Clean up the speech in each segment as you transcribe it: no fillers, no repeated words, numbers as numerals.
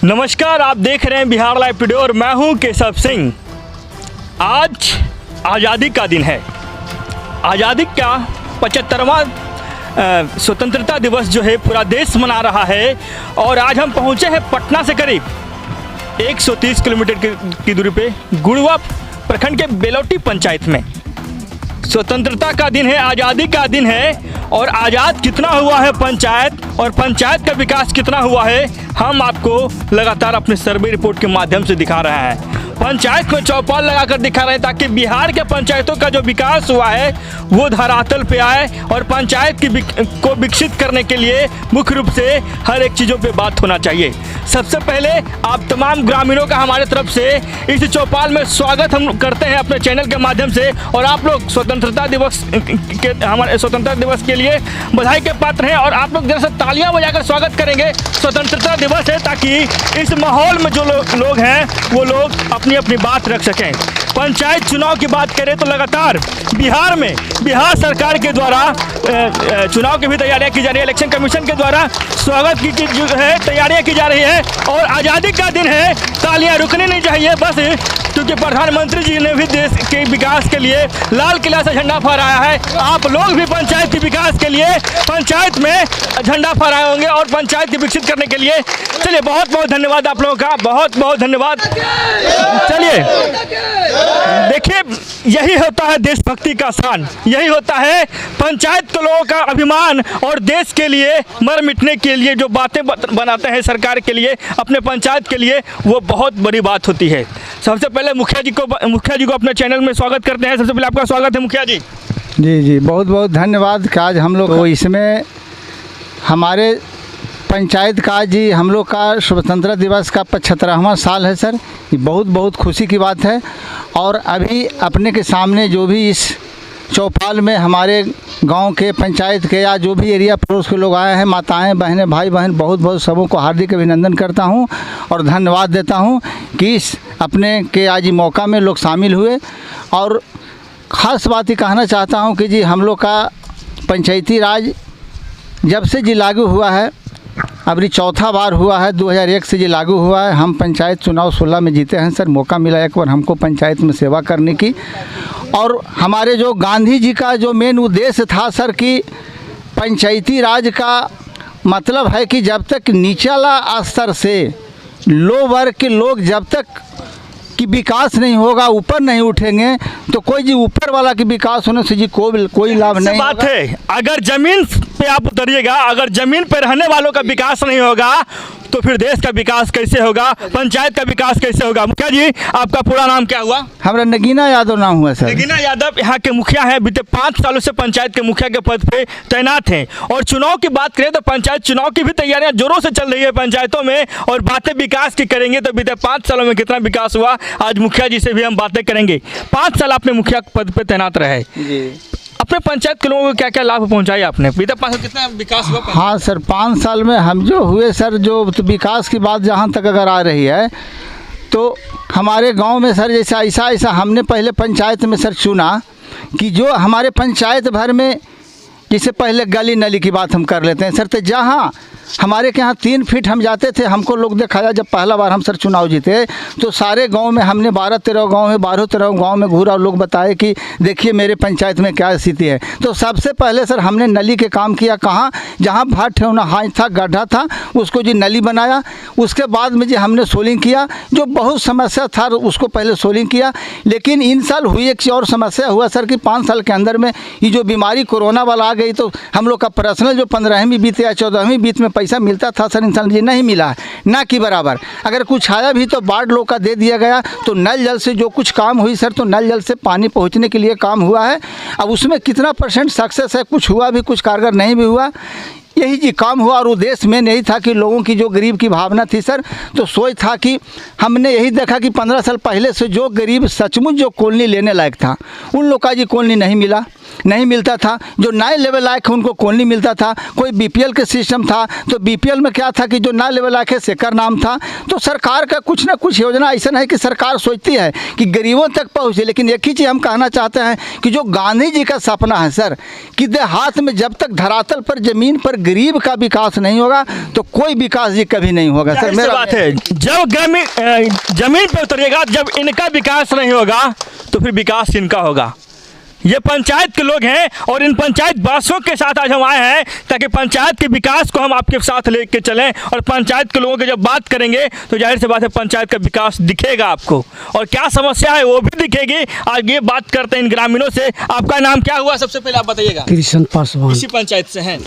नमस्कार, आप देख रहे हैं बिहार लाइव वीडियो और मैं हूं केशव सिंह। आज आज़ादी का दिन है। आज़ादी का 75वां स्वतंत्रता दिवस जो है पूरा देश मना रहा है और आज हम पहुंचे हैं पटना से करीब 130 किलोमीटर की दूरी पे गुड़वा प्रखंड के बेलौटी पंचायत में। स्वतंत्रता का दिन है, आज़ादी का दिन है और आज़ाद कितना हुआ है पंचायत और पंचायत का विकास कितना हुआ है हम आपको लगातार अपने सर्वे रिपोर्ट के माध्यम से दिखा रहे हैं। पंचायत को चौपाल लगाकर दिखा रहे हैं ताकि बिहार के पंचायतों का जो विकास हुआ है वो धरातल पे आए और पंचायत को विकसित करने के लिए मुख्य रूप से हर एक चीज़ों पे बात होना चाहिए। सबसे पहले आप तमाम ग्रामीणों का हमारे तरफ से इस चौपाल में स्वागत हम करते हैं अपने चैनल के माध्यम से और आप लोग स्वतंत्रता दिवस के लिए बधाई के पात्र हैं और आप लोग जरा सा तालियां बजाकर स्वागत करेंगे। स्वतंत्रता दिवस है ताकि इस माहौल में जो लोग हैं वो लोग अपनी अपनी बात रख सकें। पंचायत चुनाव की बात करें तो लगातार बिहार में बिहार सरकार के द्वारा चुनाव की भी तैयारियां की जा रही है। इलेक्शन कमीशन के द्वारा स्वागत की जो है तैयारियां की जा रही है और आज़ादी का दिन है, तालियां रुकनी नहीं चाहिए बस, क्योंकि प्रधानमंत्री जी ने भी देश के विकास के लिए लाल किला से झंडा फहराया है। आप लोग भी पंचायत के विकास के लिए पंचायत में झंडा फहराए होंगे और पंचायत को विकसित करने के लिए। चलिए, बहुत बहुत धन्यवाद आप लोगों का, बहुत बहुत धन्यवाद। चलिए देखिए, यही होता है देशभक्ति का शान, यही होता है पंचायत के लोगों का अभिमान और देश के लिए मर मिटने के लिए जो बातें बनाते हैं सरकार के लिए, अपने पंचायत के लिए, वो बहुत बड़ी बात होती है। सबसे पहले मुखिया जी को अपने चैनल में स्वागत करते हैं। सबसे पहले आपका स्वागत है मुखिया जी। जी बहुत बहुत धन्यवाद। कि आज हम लोग तो इसमें हमारे पंचायत का जी हम लोग का स्वतंत्रता दिवस का 75वां साल है सर। ये बहुत बहुत खुशी की बात है और अभी अपने के सामने जो भी इस चौपाल में हमारे गांव के पंचायत के या जो भी एरिया पड़ोस के लोग आए हैं, माताएं बहनें भाई बहन, बहुत बहुत सबों को हार्दिक अभिनंदन करता हूं और धन्यवाद देता हूं कि इस अपने के आज मौका में लोग शामिल हुए। और ख़ास बात ये कहना चाहता हूं कि जी हम लोग का पंचायती राज जब से जी लागू हुआ है, अभी चौथा बार हुआ है, 2001 से जी लागू हुआ है। हम पंचायत चुनाव 16 में जीते हैं सर। मौका मिला एक बार हमको पंचायत में सेवा करने की और हमारे जो गांधी जी का जो मेन उद्देश्य था सर कि पंचायती राज का मतलब है कि जब तक निचला स्तर से लो वर्ग के लोग जब तक कि विकास नहीं होगा, ऊपर नहीं उठेंगे तो कोई जी ऊपर वाला की विकास होने से जी कोई लाभ नहीं बात है। अगर जमीन पे आप उतरिएगा, अगर जमीन पे रहने वालों का विकास नहीं होगा तो फिर देश का विकास कैसे होगा, पंचायत का विकास कैसे होगा। मुखिया जी, आपका पूरा नाम क्या हुआ? हमारा नगीना यादव नाम हुआ सर। नगीना यादव यहाँ के मुखिया हैं, बीते 5 सालों से पंचायत के मुखिया के पद पे तैनात हैं। और चुनाव की बात करें तो पंचायत चुनाव की भी तैयारियां जोरों से चल रही है पंचायतों में और बातें विकास की करेंगे तो बीते 5 सालों में कितना विकास हुआ आज मुखिया जी से भी हम बातें करेंगे। 5 साल आपने मुखिया पद पे तैनात रहे, अपने पंचायत के लोगों को क्या क्या लाभ पहुंचाया आपने? बीते 5 साल कितना विकास हुआ? हाँ सर, 5 साल में हम जो हुए सर, जो तो विकास की बात जहाँ तक अगर आ रही है तो हमारे गांव में सर जैसा ऐसा हमने पहले पंचायत में सर चुना कि जो हमारे पंचायत भर में जैसे पहले गली नली की बात हम कर लेते हैं सर, तो जहाँ हमारे के यहाँ 3 फीट हम जाते थे, हमको लोग दिखाया जब पहला बार हम सर चुनाव जीते तो सारे गांव में हमने 12-13 गांव में 12-13 गांव में घूरा और लोग बताए कि देखिए मेरे पंचायत में क्या स्थिति है। तो सबसे पहले सर हमने नली के काम किया। कहाँ? जहाँ भाट ठेवना हाथ था, गड्ढा था, उसको जी नली बनाया। उसके बाद में जी हमने सोलिंग किया, जो बहुत समस्या था उसको पहले सोलिंग किया। लेकिन इन साल हुई एक और समस्या हुआ सर कि 5 साल के अंदर में ये जो बीमारी कोरोना वाला आ गई तो हम लोग का पर्सनल जो 15वीं बीत या 14वीं बीत में पैसा मिलता था सर, इंसान जी नहीं मिला, ना कि बराबर। अगर कुछ आया भी तो वार्ड लोग का दे दिया गया। तो नल जल से जो कुछ काम हुई सर, तो नल जल से पानी पहुंचने के लिए काम हुआ है। अब उसमें कितना % सक्सेस है, कुछ हुआ भी, कुछ कारगर नहीं भी हुआ। यही जी काम हुआ और उद्देश्य में नहीं था कि लोगों की जो गरीब की भावना थी सर, तो सोच था कि हमने यही देखा कि 15 साल पहले से जो गरीब सचमुच जो कॉलोनी लेने लायक था उन लोग का जी कॉलोनी नहीं मिला। नहीं मिलता था, जो नए लेवल लायक है उनको कॉलोनी मिलता था। कोई बीपीएल के सिस्टम था तो बीपीएल में क्या था कि जो नए लेवल लायक है सेकर नाम था। तो सरकार का कुछ ना कुछ योजना ऐसा है कि सरकार सोचती है कि गरीबों तक पहुँचे। लेकिन एक ही चीज़ हम कहना चाहते हैं कि जो गांधी जी का सपना है सर, कि देहात में जब तक धरातल पर ज़मीन पर गरीब का विकास नहीं होगा तो कोई विकास जी कभी नहीं होगा सर। मेरा बात है, जब ग्रामीण जमीन पे उतरिएगा, जब इनका विकास नहीं होगा तो फिर विकास इनका होगा। ये पंचायत के लोग हैं और इन पंचायत वासियों के साथ आज हम आए हैं ताकि पंचायत के विकास को हम आपके साथ लेके चलें। और पंचायत के लोगों की जब बात करेंगे तो जाहिर सी बात है पंचायत का विकास दिखेगा आपको, और क्या समस्या है वो भी दिखेगी। आज ये बात करते हैं इन ग्रामीणों से। आपका नाम क्या हुआ, सबसे पहले आप बताइएगा। कृष्ण पासवान। इसी पंचायत से हैं?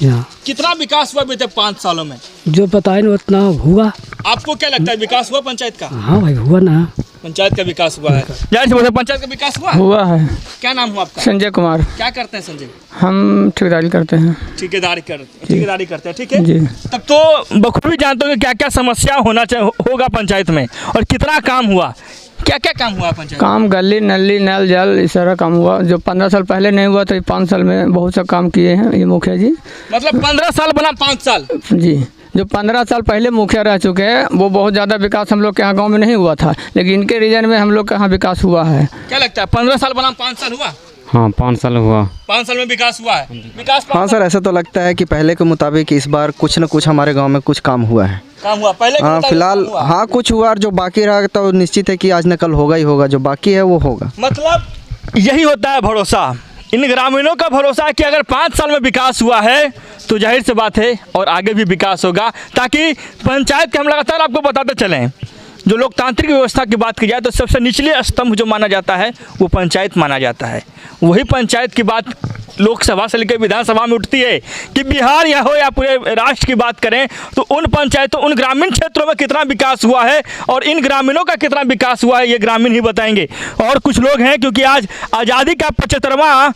कितना विकास हुआ बीते 5 सालों में? जो बताए ना उतना हुआ। आपको क्या लगता है विकास हुआ पंचायत का? हाँ भाई हुआ ना, पंचायत का विकास हुआ है। जाहिर सी बात है पंचायत का विकास हुआ है। क्या नाम हुआ आपका? संजय कुमार। क्या करते हैं संजय? हम ठेकेदारी करते हैं। ठेकेदारी करते हैं, ठीक है जी। तब तो बखूबी जानते हो कि क्या क्या समस्या होगा पंचायत में और कितना काम हुआ, क्या क्या काम हुआ पंचायत? काम गली नली नल जल इस सारा काम हुआ। जो 15 साल पहले नहीं हुआ तो 5 साल में बहुत सा काम किए हैं ये मुखिया जी। मतलब 15 साल बना 5 साल? जी। जो 15 साल पहले मुखिया रह चुके हैं वो बहुत ज़्यादा विकास हम लोग के यहाँ गाँव में नहीं हुआ था, लेकिन इनके रीजन में हम लोग के यहाँ विकास हुआ है। क्या लगता है 15 साल बना 5 साल हुआ? हाँ 5 साल हुआ। 5 साल में विकास हुआ है। विकास हाँ सर, ऐसा तो लगता है कि पहले के मुताबिक इस बार कुछ न कुछ हमारे गांव में कुछ काम हुआ है। काम हुआ पहले? हाँ फिलहाल हाँ कुछ हुआ, और जो बाकी रहा तो निश्चित है कि आज न कल होगा ही होगा, जो बाकी है वो होगा। मतलब यही होता है भरोसा, इन ग्रामीणों का भरोसा है कि अगर 5 साल में विकास हुआ है तो जाहिर सी बात है और आगे भी विकास होगा। ताकि पंचायत के हम लगातार आपको बताते चलें, जो लोकतांत्रिक व्यवस्था की बात की जाए तो सबसे निचले स्तंभ जो माना जाता है वो पंचायत माना जाता है। वही पंचायत की बात लोकसभा से लेकर विधानसभा में उठती है कि बिहार या हो या पूरे राष्ट्र की बात करें तो उन पंचायतों, उन ग्रामीण क्षेत्रों में कितना विकास हुआ है और इन ग्रामीणों का कितना विकास हुआ है ये ग्रामीण ही बताएंगे। और कुछ लोग हैं क्योंकि आज आज़ादी का 75वां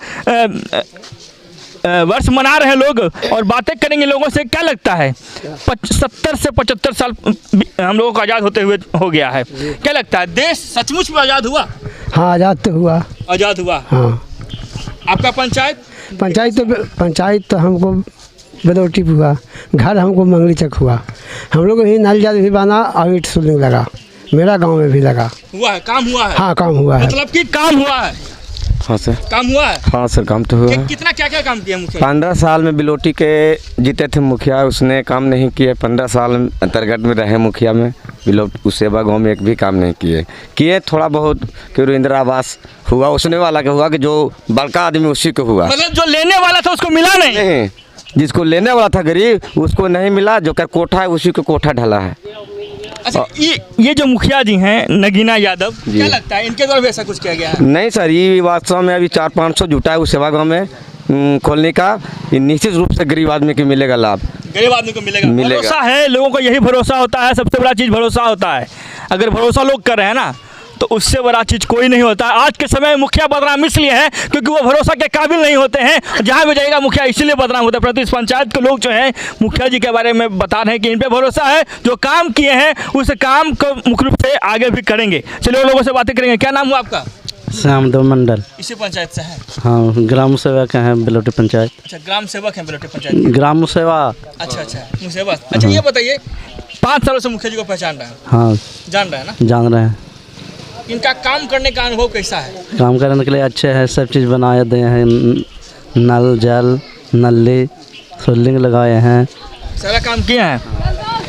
वर्ष मना रहे हैं लोग, और बातें करेंगे लोगों से। क्या लगता है 70 से 75 साल हम लोगों को आज़ाद होते हुए हो गया है, क्या लगता है देश सचमुच में आज़ाद हुआ? हाँ आज़ाद तो हुआ। आज़ाद हुआ। हाँ। आपका पंचायत तो हमको बेलौटी हुआ, घर हमको मंगली चक हुआ। हम लोग ही नल जल भी बना और ईंट सुलने लगा, मेरा गांव में भी लगा। हुआ है, काम हुआ है? हाँ काम हुआ है। मतलब कि काम हुआ है? हाँ सर काम हुआ है। हाँ सर काम तो हुआ है। कितना क्या क्या काम किया मुखिया? 15 साल में बिलोटी के जीते थे मुखिया, उसने काम नहीं किए। 15 साल अंतर्गत में रहे मुखिया में, बिलोटी सेवा गाँव में एक भी काम नहीं किए थोड़ा बहुत कि इंदिरा आवास हुआ, उसने वाला का हुआ कि जो बड़का आदमी उसी को हुआ। मतलब जो लेने वाला था उसको मिला नहीं? जिसको लेने वाला था गरीब उसको नहीं मिला, जो का कोठा है उसी को कोठा ढला है। अच्छा, ये जो मुखिया जी हैं नगीना यादव, क्या लगता है इनके द्वारा भी ऐसा कुछ किया गया है? नहीं सर, ये वास्तव में अभी 400-500 जुटा है उस सेवा गाँव में खोलने का। ये निश्चित रूप से गरीब आदमी को मिलेगा लाभ, गरीब आदमी को मिलेगा। भरोसा है, लोगों को यही भरोसा होता है, सबसे बड़ा चीज़ भरोसा होता है। अगर भरोसा लोग कर रहे हैं ना तो उससे बड़ा चीज़ कोई नहीं होता। आज के समय मुखिया बदनाम इसलिए है क्योंकि वो भरोसा के काबिल नहीं होते हैं। जहाँ भी जाएगा मुखिया इसलिए बदनाम होता है। परंतु इस पंचायत के लोग जो हैं मुखिया जी के बारे में बता रहे हैं कि इन पे भरोसा है, जो काम किए हैं उस काम को मुख्य रूप से आगे भी करेंगे। चलिए लोगों से बातें करेंगे। क्या नाम हुआ आपका? श्याम देव मंडल। इसी पंचायत से है? हाँ, ग्राम सेवक हैं बेलौटी पंचायत। अच्छा, ग्राम सेवक हैं बेलौटी पंचायत? ग्राम सेवा। अच्छा, सेवा। अच्छा, ये बताइए 5 सालों से मुखिया जी को पहचान रहे हैं? हाँ जान रहे हैं ना? जान रहे हैं। इनका काम करने का अनुभव कैसा है? काम करने के लिए अच्छे है, सब चीज़ बनाए दिए हैं, नल जल नली सोलिंग लगाए हैं, सारा काम किए हैं।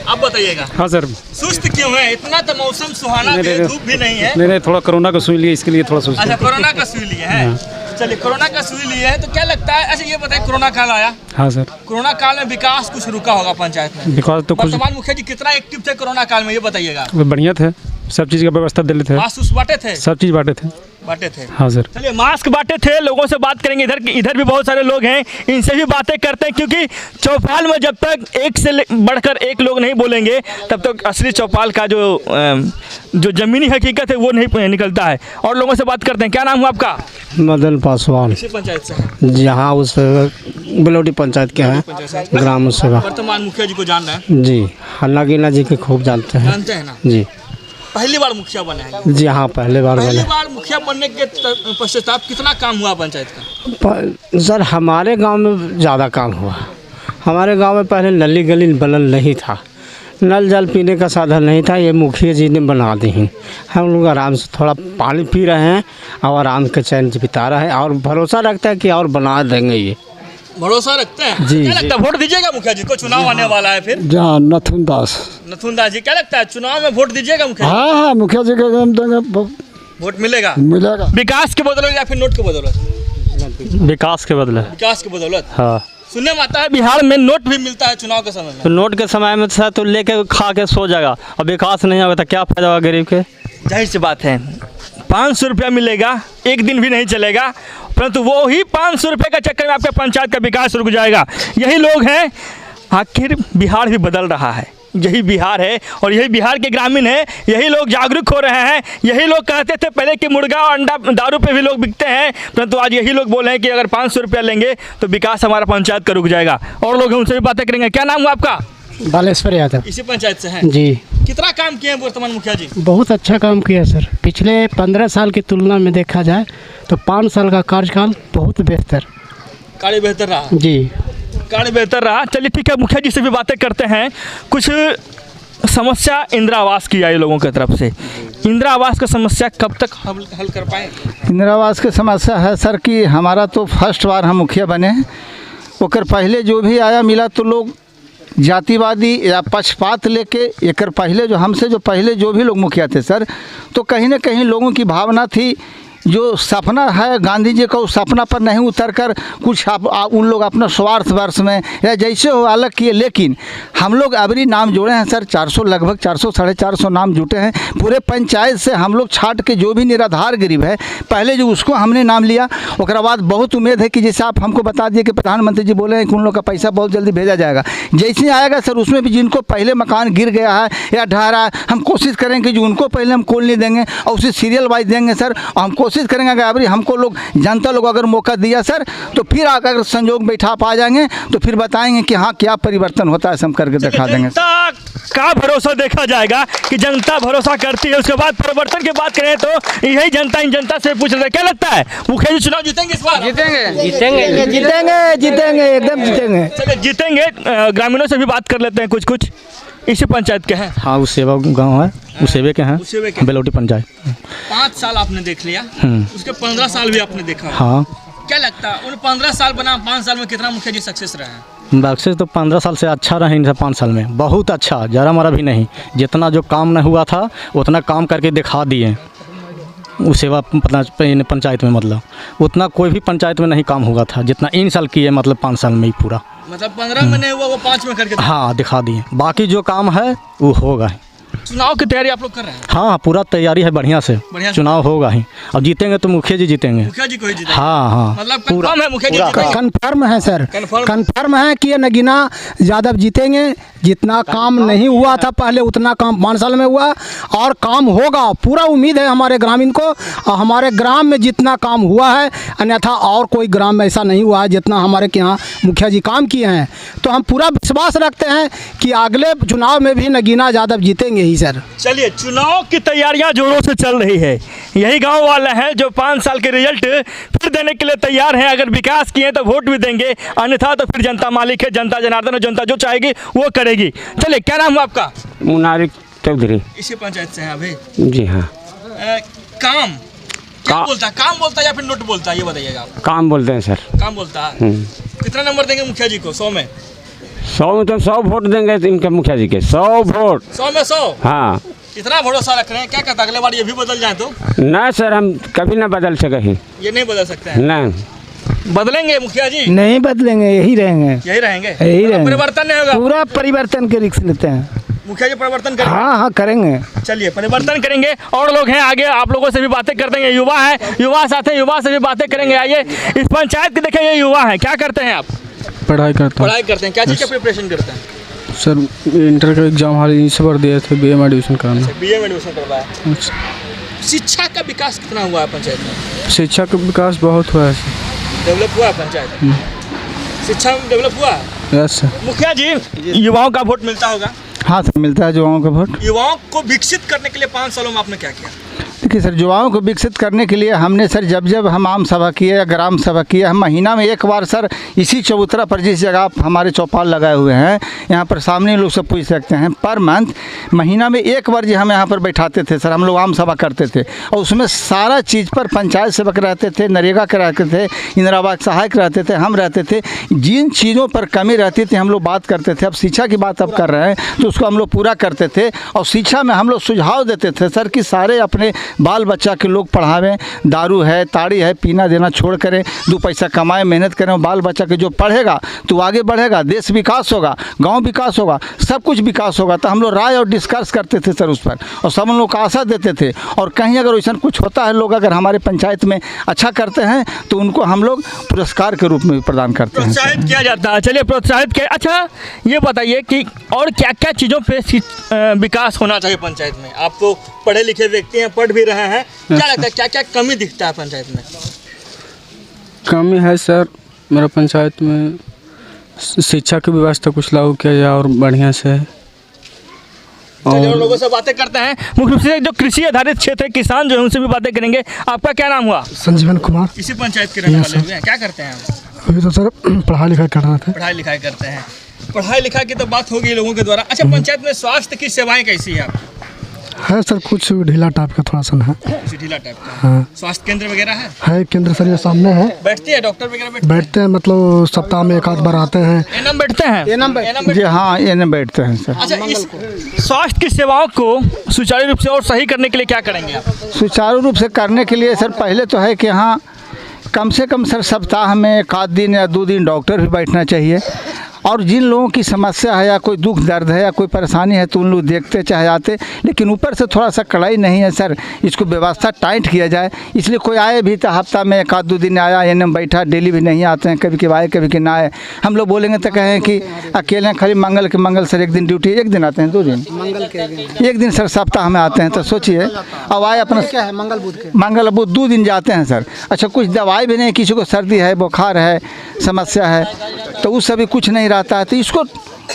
अब बताइएगा। हाँ सर। सुस्त क्यों है? इतना तो मौसम सुहाना भी, धूप भी नहीं है। नहीं, थोड़ा कोरोना का सुई लिया इसके लिए थोड़ा सुस्त। अच्छा, कोरोना का सुई लिए है। चलिए, कोरोना का सुई लिए है तो क्या लगता है? अच्छा, ये बताइए कोरोना काल आया। हाँ सर। कोरोना काल में विकास कुछ रुका होगा पंचायत में? विकास तो कुछ। वर्तमान मुखिया जी कितना एक्टिव थे कोरोना काल में, ये बताइएगा। बढ़िया थे, सब चीज़ का व्यवस्था दिले थे, मास्क बांटे थे, सब चीज़ बांटे थे। हाँ सर। चलिए, मास्क बांटे थे, लोगों से बात करेंगे। इधर भी बहुत सारे लोग हैं, इनसे भी बातें करते हैं क्योंकि चौपाल में जब तक एक से बढ़कर एक लोग नहीं बोलेंगे तब तक असली चौपाल का जो जमीनी हकीकत है वो नहीं निकलता है। और लोगों से बात करते हैं। क्या नाम हुआ आपका? मदन पासवान। इसी पंचायत से है? जी हाँ, उस बेलौटी पंचायत के हैं, ग्राम सेवा। वर्तमान मुखिया जी को जान रहे हैं? जी, नगीना जी के खूब जानते हैं। जानते हैं ना? जी। पहली बार मुखिया बने हैं? जी हाँ, पहली बार मुखिया बनने के पश्चात कितना काम हुआ पंचायत का? सर हमारे गांव में ज़्यादा काम हुआ। हमारे गांव में पहले नली गली बनल नहीं था, नल जल पीने का साधन नहीं था, ये मुखिया जी ने बना दी हैं। हम लोग आराम से थोड़ा पानी पी रहे हैं और आराम के चैन से बिता रहे हैं और भरोसा रखता है कि और बना देंगे ये। भरोसा रखते हैं जी, क्या लगता है वोट दीजिएगा मुखिया जी को? चुनाव आने वाला है फिर। जहाँ नथुन दास। नथुन दास जी, क्या लगता है चुनाव में वोट दीजिएगा मुखिया जी? हाँ मुखिया जी को हम देंगे, वोट मिलेगा। मिलेगा। विकास के बदौलत या फिर नोट के बदौलत? विकास के बदले। विकास के बदौलत। हाँ, सुनने में आता है बिहार में नोट भी मिलता है चुनाव के समय में। तो नोट के समय में सर तो लेके खा के सो जाएगा और विकास नहीं होगा तो क्या फायदा होगा गरीब के? जाहिर सी बात है 500 रुपया मिलेगा, एक दिन भी नहीं चलेगा, परंतु वो ही 500 रुपये का चक्कर में आपके पंचायत का विकास रुक जाएगा। यही लोग हैं। आखिर बिहार भी बदल रहा है, यही बिहार है और यही बिहार के ग्रामीण है। यही लोग जागरूक हो रहे हैं। यही लोग कहते थे पहले कि मुर्गा और अंडा दारू पे भी लोग बिकते हैं, परंतु आज यही लोग बोले हैं कि अगर 500 रुपया लेंगे तो विकास हमारा पंचायत का रुक जाएगा। और लोग हैं उनसे भी बातें करेंगे। क्या नाम हुआ आपका? बालेश्वर यादव। इसी पंचायत से हैं जी। कितना काम किए हैं वर्तमान मुखिया जी? बहुत अच्छा काम किया सर। पिछले 15 साल की तुलना में देखा जाए तो 5 साल का कार्यकाल बहुत बेहतर। कार्य बेहतर रहा जी, कार्य बेहतर रहा। चलिए ठीक है, मुखिया जी से भी बातें करते हैं। कुछ समस्या इंदिरा आवास की आई लोगों की तरफ से। इंदिरा आवास का समस्या कब तक हल कर पाए? इंदिरा आवास की समस्या है सर कि हमारा तो फर्स्ट बार हम मुखिया बने हैं। ओकर पहले जो भी आया मिला तो लोग जातिवादी या पक्षपात लेके, एकर पहले जो हमसे जो पहले जो भी लोग मुखिया थे सर, तो कहीं ना कहीं लोगों की भावना थी जो सपना है गांधी जी का, उस सपना पर नहीं उतर कर कुछ उन लोग अपना स्वार्थ वर्ष में या जैसे हो अलग किए। लेकिन हम लोग अबरी नाम जोड़े हैं सर, 400 लगभग 400 साढ़े 400 नाम जुटे हैं पूरे पंचायत से। हम लोग छाट के जो भी निराधार गरीब है पहले जो उसको हमने नाम लिया। उसके बाद बहुत उम्मीद है कि जैसे आप हमको बता दिए कि प्रधानमंत्री जी बोले हैं कि उन लोग का पैसा बहुत जल्दी भेजा जाएगा। जैसे आएगा सर उसमें भी जिनको पहले मकान गिर गया है या ढह रहा है, हम कोशिश करेंगे कि उनको पहले हम कॉलोनी देंगे और उसे सीरियल वाइज देंगे सर। और हम कोशिश करेंगे अगर अभी हमको लोग जनता लोग अगर मौका दिया सर तो फिर अगर संजोग बैठा पा जाएंगे तो फिर बताएंगे कि हाँ क्या परिवर्तन होता है, हम करके दिखा देंगे। जनता का भरोसा देखा जाएगा कि जनता भरोसा करती है। उसके बाद परिवर्तन की बात करें तो यही जनता इन जनता से पूछ रहे हैं क्या लगता है मुखिया जी चुनाव जीतेंगे इस बार? जीतेंगे एकदम जीतेंगे। चलिए जीतेंगे। ग्रामीणों से भी बात कर लेते हैं। कुछ इसी पंचायत के हैं। हाँ, उस सेवा गाँव है, उस सेवे के हैं, उसेवे के। बेलौटी पंचायत। 5 साल आपने देख लिया, उसके 15 साल भी आपने देखा। हाँ, क्या लगता है उन 15 साल बना 5 साल में कितना मुखिया जी सक्सेस रहे हैं? बक्से तो 15 साल से अच्छा रहे इनसे 5 साल में, बहुत अच्छा, जरा मरा भी नहीं। जितना जो काम नहीं हुआ था उतना काम करके दिखा दिए उस सेवा पंचायत में। मतलब उतना कोई भी पंचायत में नहीं काम हुआ था जितना इन साल किए, मतलब 5 साल में ही पूरा। मतलब 15 में नहीं हुआ वो 5 में करके हाँ दिखा दिए। बाकी जो काम है वो होगा। चुनाव की तैयारी आप लोग कर रहे हैं? हाँ, पूरा तैयारी है बढ़िया से। चुनाव होगा ही, अब जीतेंगे तो मुखिया जी जीतेंगे। मुखिया जी को ही जीतेंगे। हाँ हाँ, मतलब कंफर्म है मुखिया जी जीतेंगे? कन्फर्म है सर, कन्फर्म। कन्फर्म है कि ये नगीना यादव जीतेंगे। जितना काम नहीं हुआ था पहले उतना काम 5 साल में हुआ और काम होगा, पूरा उम्मीद है हमारे ग्रामीण को। और हमारे ग्राम में जितना काम हुआ है, अन्यथा और कोई ग्राम में ऐसा नहीं हुआ है जितना हमारे के यहाँ मुखिया जी काम किए हैं। तो हम पूरा विश्वास रखते हैं कि अगले चुनाव में भी नगीना यादव जीतेंगे ही सर। चलिए, चुनाव की तैयारियां जोरों से चल रही है। यही गांव वाले हैं जो 5 साल के रिजल्ट फिर देने के लिए तैयार हैं। अगर विकास किए तो वोट भी देंगे, अन्यथा तो फिर जनता मालिक है, जनता जनार्दन है, जनता जो चाहेगी वो करेगी। चलिए, क्या नाम हुआ आपका? मुनारिक चौधरी। इसी पंचायत से हैं अभी? जी हाँ। काम क्या बोलता है? काम बोलता है या फिर नोट बोलता है, ये बताइएगा आप। काम बोलते हैं सर। काम बोलता है। कितना नंबर देंगे मुखिया जी को 100 में? 100 में तो 100 वोट देंगे इनके मुखिया जी के। 100 वोट। 100 में 100? हाँ। इतना भरोसा रख रहे हैं, क्या कहता अगले बार ये भी बदल जाए तो? नहीं सर, हम कभी ना बदल सके ही। ये नहीं बदल सकते हैं? नहीं बदलेंगे मुखिया जी? नहीं बदलेंगे, यही रहेंगे। यही रहेंगे? यही रहेंगे। परिवर्तन नहीं होगा? पूरा परिवर्तन के रिस्क लेते हैं मुखिया जी। परिवर्तन करेंगे? हाँ करेंगे। चलिए, परिवर्तन करेंगे। और लोग हैं आगे, आप लोगों से भी बातें कर देंगे। युवा है, युवा साथ हैं, युवा से भी बातें करेंगे। आइए, इस पंचायत के देखें, ये युवा है। क्या करते हैं आप? पढ़ाई करता हूँ। पढ़ाई करते हैं। क्या चीज़ का प्रिपरेशन करते हैं? सर इंटर का एग्जाम हाल यहीं से भर दिए थे, BA में एडमिशन करना। BA में एडमिशन करवाया। शिक्षा का विकास कितना हुआ है पंचायत में? शिक्षा का विकास बहुत हुआ है। डेवलप हुआ है पंचायत? शिक्षा में डेवलप हुआ है? Yes sir. मुखिया जी, युवाओं का वोट मिलता होगा? हाँ सर, मिलता है युवाओं का वोट। युवाओं को विकसित करने के लिए 5 सालों में आपने क्या किया? देखिए सर, युवाओं को विकसित करने के लिए हमने सर जब हम आम सभा किए या ग्राम सभा किए, हम महीना में एक बार सर इसी चबूतरा पर जिस जगह आप हमारे चौपाल लगाए हुए हैं, यहाँ पर सामने लोग सब पूछ सकते हैं, पर मंथ महीना में एक बार जी हम यहाँ पर बैठाते थे सर, हम लोग आम सभा करते थे और उसमें सारा चीज़ पर पंचायत सेवक रहते थे, नरेगा के रहते थे, इंदिरा आवास सहायक रहते थे, हम रहते थे। जिन चीज़ों पर कमी रहती थी हम लोग बात करते थे। अब शिक्षा की बात अब कर रहे हैं तो उसको हम लोग पूरा करते थे और शिक्षा में हम लोग सुझाव देते थे सर कि सारे अपने बाल बच्चा के लोग पढ़ावें, दारू है, ताड़ी है, पीना देना छोड़ करें, 2 पैसा कमाएं, मेहनत करें। बाल बच्चा के जो पढ़ेगा तो आगे बढ़ेगा, देश विकास होगा, गांव विकास होगा, सब कुछ विकास होगा। तो हम लोग राय और डिस्कस करते थे सर उस पर और सब लोग को आशा देते थे। और कहीं अगर वैसा कुछ होता है, लोग अगर हमारे पंचायत में अच्छा करते हैं तो उनको हम लोग पुरस्कार के रूप में भी प्रदान करते हैं। प्रोत्साहित किया जाता है। चलिए प्रोत्साहित किया। अच्छा ये बताइए कि और क्या क्या चीज़ों पे विकास होना चाहिए पंचायत में? आप तो पढ़े लिखे व्यक्ति हैं, पढ़ भी रहे हैं, क्या लगता है क्या क्या कमी दिखता है पंचायत में? कमी है सर मेरा पंचायत में, शिक्षा की व्यवस्था कुछ लागू किया जाए और बढ़िया से। और लोगों से बातें करते हैं, मुख्य रूप से जो कृषि आधारित क्षेत्र है, किसान जो है उनसे भी बातें करेंगे। आपका क्या नाम हुआ? संजीवन कुमार। इसी पंचायत के रहने वाले हुए हैं, क्या करते हैं आप? अभी तो सर पढ़ाई लिखाई कर रहे थे। पढ़ाई लिखाई करते हैं। पढ़ाई लिखाई की तो बात होगी लोगों के द्वारा। अच्छा पंचायत में स्वास्थ्य की सेवाएं कैसी है? है सर कुछ ढीला टाइप का थोड़ा सा है। ढीला टाइप का? हाँ। स्वास्थ्य केंद्र वगैरह है केंद्र सर, ये सामने है। बैठती है डॉक्टर वगैरह? बैठते हैं, मतलब सप्ताह में 1 आध बार आते हैं। एनएम बैठते हैं? जी हाँ, एनएम बैठते हैं सर। अच्छा इस स्वास्थ्य की सेवाओं को सुचारू रूप से और सही करने के लिए क्या करेंगे आप? सुचारू रूप से करने के लिए सर पहले तो है कि हाँ कम से कम सर सप्ताह में 1 आध दिन या 2 दिन डॉक्टर भी बैठना चाहिए। और जिन लोगों की समस्या है या कोई दुख दर्द है या कोई परेशानी है तो उन लोग देखते चाहे आते, लेकिन ऊपर से थोड़ा सा कड़ाई नहीं है सर, इसको व्यवस्था टाइट किया जाए। इसलिए कोई आए भी तो हफ्ता में 1 आध 2 दिन आया, एनएम बैठा, डेली भी नहीं आते हैं, कभी कभी आए कभी कि ना आए। हम लोग बोलेंगे तो कहें कि अकेले खाली मंगल के मंगल सर 1 दिन ड्यूटी, 1 दिन आते हैं, 2 दिन, मंगल के 1 दिन सर सप्ताह में आते हैं। तो सोचिए अब आए अपना क्या है मंगल बुध 2 दिन जाते हैं सर। अच्छा कुछ दवाई भी नहीं, किसी को सर्दी है, बुखार है, समस्या है तो उस सभी कुछ नहीं रहता है। तो इसको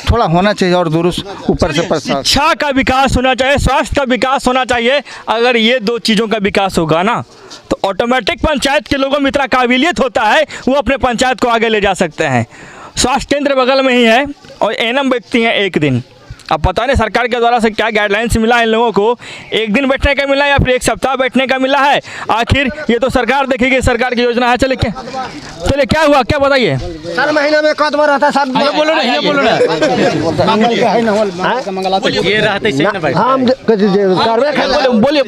थोड़ा होना चाहिए और दुरुस्त ऊपर से प्रसाद। शिक्षा का विकास होना चाहिए, स्वास्थ्य का विकास होना चाहिए। अगर ये 2 चीज़ों का विकास होगा ना तो ऑटोमेटिक पंचायत के लोगों में इतना काबिलियत होता है वो अपने पंचायत को आगे ले जा सकते हैं। स्वास्थ्य केंद्र बगल में ही है और एनएम बैठती हैं 1 दिन। अब पता नहीं सरकार के द्वारा से क्या गाइडलाइंस मिला है इन लोगों को, 1 दिन बैठने का मिला या फिर 1 सप्ताह बैठने का मिला है। आखिर ये तो सरकार देखेगी, सरकार की योजना है। चलिए क्या हुआ, क्या बताइए? सर महीना में 1 आध बार आता है सर। बोलो ना, बोलो ना। ये रहते सही ना भाई। हम बोलिए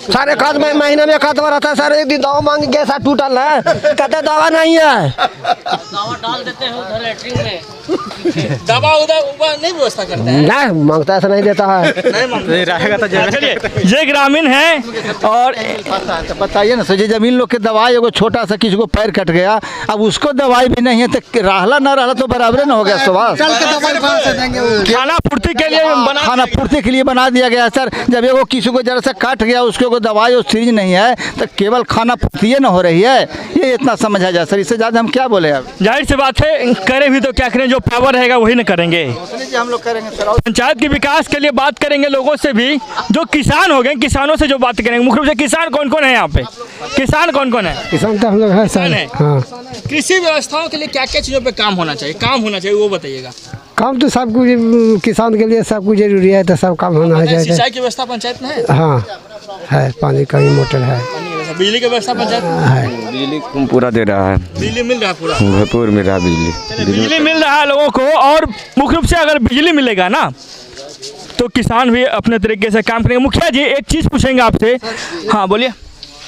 सर 1 आध महीना में 1 आध बार आता है सर। 1 दिन दवा मांग के सर टूटल है, कहते दवा नहीं है। दवा डाल देते हैं उधर लैट्रिन में, दवा उधर नहीं व्यवस्था करते हैं? नहीं मांगता है, नहीं देता है। नहीं रहेगा तो चलिए ये ग्रामीण है और तो बताइए ना, सोचिए जमीन लोग के दवाई, एगो छोटा सा किसी को पैर कट गया, अब उसको दवाई भी नहीं है तो रहला ना रहला तो बराबर ना हो गया। स्वास्थ्य खाना पूर्ति के लिए खाना पूर्ति के लिए बना दिया गया सर। जब एगो किसी को जरा सा कट गया, उसको कोई दवाई और सीरीज नहीं है तो केवल खाना पूर्ति न हो रही है, ये इतना समझा जाए सर। इससे ज़्यादा हम क्या बोले? अब जाहिर सी बात है, करें भी तो क्या करें, जो पावर रहेगा वही न करेंगे। हम लोग करेंगे सर। पंचायत के विकास के लिए बात करेंगे लोगों से भी, जो किसान हो गए, किसानों से जो बात करेंगे। मुख्य रूप से किसान कौन कौन है यहाँ पे? किसान कौन कौन है? किसान तो हम लोग हैं सर। हाँ। कृषि व्यवस्थाओं के लिए क्या क्या चीज़ों पे काम होना चाहिए, वो बताइएगा। काम तो सब कुछ किसान के लिए सब कुछ जरूरी है, तो सब काम होना चाहिए। सिंचाई की व्यवस्था पंचायत में है? हाँ है, पानी का ही मोटर है। बिजली की व्यवस्था पंचायत में है? बिजली पूरा दे रहा है, बिजली मिल रहा है पूरा, भरपूर मिल रहा है बिजली। बिजली मिल रहा है लोगों को। और मुख्य रूप से अगर बिजली मिलेगा ना तो किसान भी अपने तरीके से काम करेंगे। मुखिया जी एक चीज़ पूछेंगे आपसे। हाँ बोलिए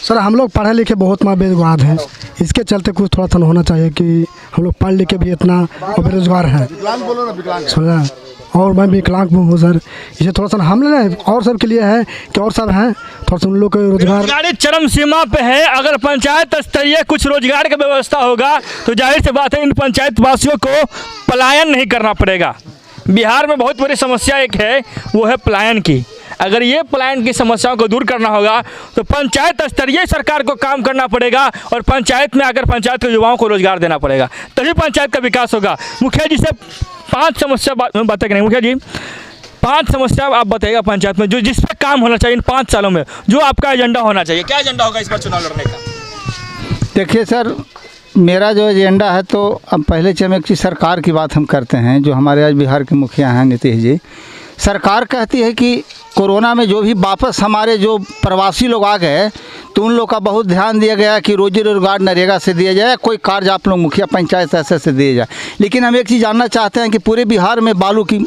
सर। हम लोग पढ़े लिखे बहुत बेरोजगार हैं, इसके चलते कुछ थोड़ा सा होना चाहिए कि हम लोग पढ़ लिख के भी इतना बेरोजगार हैं। सुना, और मैं विकलांग हूँ सर, इसे थोड़ा सा हम लोग और सब के लिए है कि और सब हैं थोड़ा सा उन लोग को रोजगार चरम सीमा पे है। अगर पंचायत स्तरीय कुछ रोजगार की व्यवस्था होगा तो जाहिर सी बात है इन पंचायत वासियों को पलायन नहीं करना पड़ेगा। बिहार में बहुत बड़ी समस्या एक है, वो है पलायन की। अगर ये पलायन की समस्याओं को दूर करना होगा तो पंचायत स्तरीय सरकार को काम करना पड़ेगा और पंचायत में आकर पंचायत के युवाओं को रोजगार देना पड़ेगा, तभी पंचायत का विकास होगा। मुखिया जी से 5 समस्या बातें करेंगे। मुखिया जी 5 समस्या आप बताइएगा पंचायत में जो जिस पर काम होना चाहिए इन 5 सालों में, जो आपका एजेंडा होना चाहिए। क्या एजेंडा होगा इस बार चुनाव लड़ने का? देखिए सर, मेरा जो एजेंडा है, तो अब पहले चले एक चीज़ सरकार की बात हम करते हैं। जो हमारे आज बिहार के मुखिया हैं नीतीश जी, सरकार कहती है कि कोरोना में जो भी वापस हमारे जो प्रवासी लोग आ गए तो उन लोग का बहुत ध्यान दिया गया कि रोजी रोजगार नरेगा से दिया जाए, कोई कार्य आप लोग मुखिया पंचायत ऐसे से दिया जाए। लेकिन हम एक चीज़ जानना चाहते हैं कि पूरे बिहार में बालू की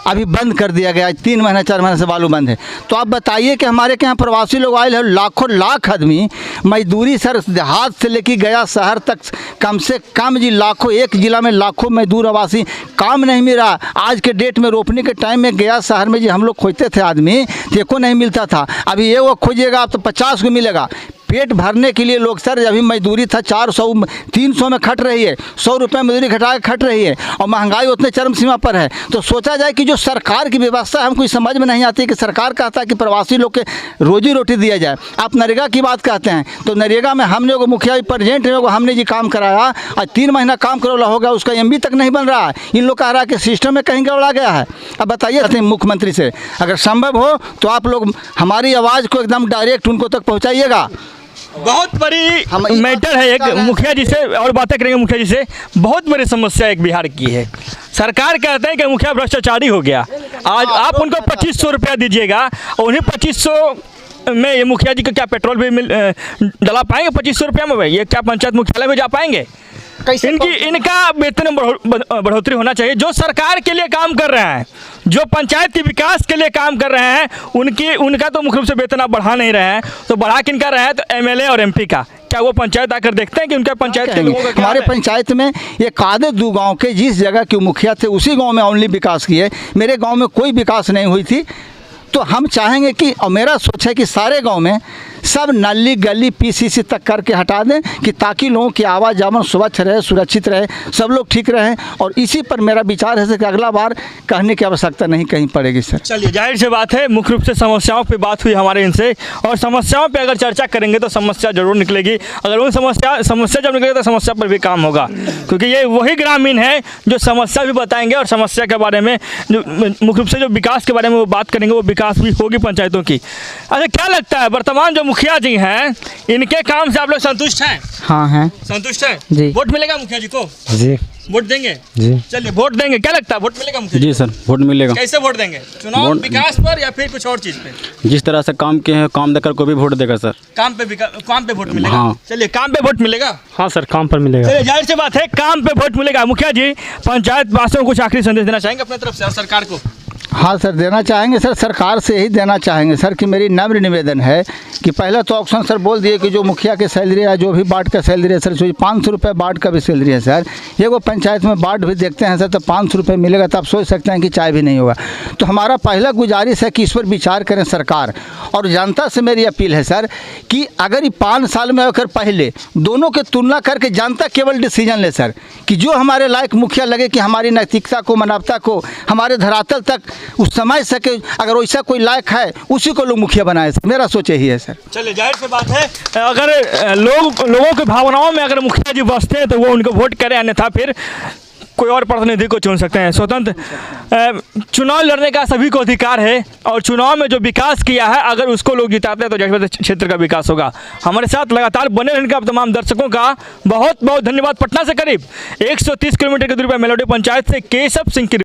अभी बंद कर दिया गया है, 3 महीने 4 महीने से बालू बंद है। तो आप बताइए कि हमारे के यहाँ प्रवासी लोग आए हैं, लाखों लाख आदमी मजदूरी सर देहात से लेके गया शहर तक, कम से कम जी लाखों, एक जिला में लाखों मजदूर आवासी काम नहीं मिल रहा। आज के डेट में रोपने के टाइम में गया शहर में जी हम लोग खोजते थे आदमी, देखो नहीं मिलता था। अभी ये वो खोजिएगा आप तो 50 को मिलेगा। पेट भरने के लिए लोग सर, अभी मजदूरी था 400 300 में खट रही है, 100 रुपये मजदूरी घटा के खट रही है और महंगाई उतने चरम सीमा पर है। तो सोचा जाए कि जो सरकार की व्यवस्था हमको समझ में नहीं आती कि सरकार कहता है कि प्रवासी लोग के रोजी रोटी दिया जाए। आप नरेगा की बात कहते हैं तो नरेगा में हमने वो मुखिया प्रेजेंट है, हमने जी काम कराया और 3 महीना काम करवाला होगा, उसका MB तक नहीं बन रहा है। इन लोग कह रहा है कि सिस्टम में कहीं गड़बड़ा गया है। अब बताइए मुख्यमंत्री से अगर संभव हो तो आप लोग हमारी आवाज़ को एकदम डायरेक्ट उनको तक पहुँचाइएगा। बहुत बड़ी मैटर है, एक मुखिया जी से और बातें करेंगे। मुखिया जी से बहुत बड़ी समस्या एक बिहार की है। सरकार कहते हैं कि मुखिया भ्रष्टाचारी हो गया। आज आप उनको 2500 रुपया दीजिएगा और उन्हें 2500 में ये मुखिया जी को क्या पेट्रोल भी डला पाएंगे 2500 रुपया में? भाई ये क्या पंचायत मुख्यालय में जा पाएंगे? इनका वेतन में बढ़ोतरी होना चाहिए। जो सरकार के लिए काम कर रहे हैं, जो पंचायत के विकास के लिए काम कर रहे हैं, उनका तो मुख्य रूप से वेतन आप बढ़ा नहीं रहे हैं। तो बढ़ा किनका रहे हैं? तो MLA और MP का। क्या वो पंचायत आकर देखते हैं कि उनका पंचायत के लोगों का? हमारे पंचायत में ये आधे 2 गांव के जिस जगह के मुखिया थे उसी गांव में ओनली विकास किए। मेरे गांव में कोई विकास नहीं हुई थी। तो हम चाहेंगे कि, और मेरा सोच है कि सारे गांव में सब नाली गली PCC तक करके हटा दें कि ताकि लोगों की आवाजावन स्वच्छ रहे, सुरक्षित रहे, सब लोग ठीक रहें। और इसी पर मेरा विचार है कि अगला बार कहने की आवश्यकता नहीं कहीं पड़ेगी सर। चलिए, जाहिर सी बात है, मुख्य रूप से समस्याओं पे बात हुई हमारे इनसे, और समस्याओं पे अगर चर्चा करेंगे तो समस्या जरूर निकलेगी। अगर उन समस्या जब निकलेगी तो समस्या पर भी काम होगा, क्योंकि ये वही ग्रामीण है जो समस्या भी बताएंगे और समस्या के बारे में जो मुख्य रूप से जो विकास के बारे में वो बात करेंगे, वो विकास भी होगी पंचायतों की। अच्छा, क्या लगता है वर्तमान जो मुखिया जी हैं, इनके काम से आप लोग संतुष्ट हैं? हाँ हैं। संतुष्ट हैं जी। वोट मिलेगा मुखिया जी को? जी। वोट देंगे? जी। चलिए, वोट देंगे। क्या लगता है, वोट मिलेगा मुखिया जी सर, वोट मिलेगा। कैसे वोट देंगे? चुनाव विकास पर या फिर कुछ और चीज़ पे? जिस तरह से काम किए हैं, काम देकर को भी वोट देगा सर। काम पे वोट मिलेगा? हाँ। चलिए, काम पे वोट मिलेगा। हाँ सर, काम पर मिलेगा। चलिए, जाहिर सी बात है, काम पे वोट मिलेगा। मुखिया जी, पंचायत वासियों को कुछ आखिरी संदेश देना चाहेंगे अपनी तरफ से और सरकार को? हाँ सर, देना चाहेंगे सर, सरकार से यही देना चाहेंगे सर कि मेरी नम्र निवेदन है कि पहला तो ऑप्शन सर बोल दिए कि जो मुखिया की सैलरी है, जो भी वार्ड का सैलरी है सर, 500 रुपये वार्ड का भी सैलरी है सर। ये वो पंचायत में वार्ड भी देखते हैं सर, तो 500 रुपये मिलेगा तो आप सोच सकते हैं कि चाय भी नहीं होगा। तो हमारा पहला गुजारिश है कि इस पर विचार करें सरकार। और जनता से मेरी अपील है सर कि अगर ये 5 साल में अगर पहले दोनों के तुलना करके जनता केवल डिसीजन ले सर, कि जो हमारे लायक मुखिया लगे कि हमारी नैतिकता को, मानवता को, हमारे धरातल तक उस समझ सके, अगर वैसा कोई लायक है उसी को लोग मुखिया बनाए सर। मेरा सोच यही है सर। चलिए, जाहिर सी बात है, अगर लोगों की भावनाओं में अगर मुखिया जी बसते हैं तो वो उनको वोट करें, अन्यथा फिर कोई और प्रतिनिधि को चुन सकते हैं। स्वतंत्र चुनाव लड़ने का सभी को अधिकार है और चुनाव में जो विकास किया है अगर उसको लोग जिताते हैं तो जाहिर क्षेत्र का विकास होगा। हमारे साथ लगातार बने रहने का तमाम दर्शकों का बहुत बहुत धन्यवाद। पटना से करीब 130 किलोमीटर की दूरी पर मेलोडी पंचायत से केशव सिंह की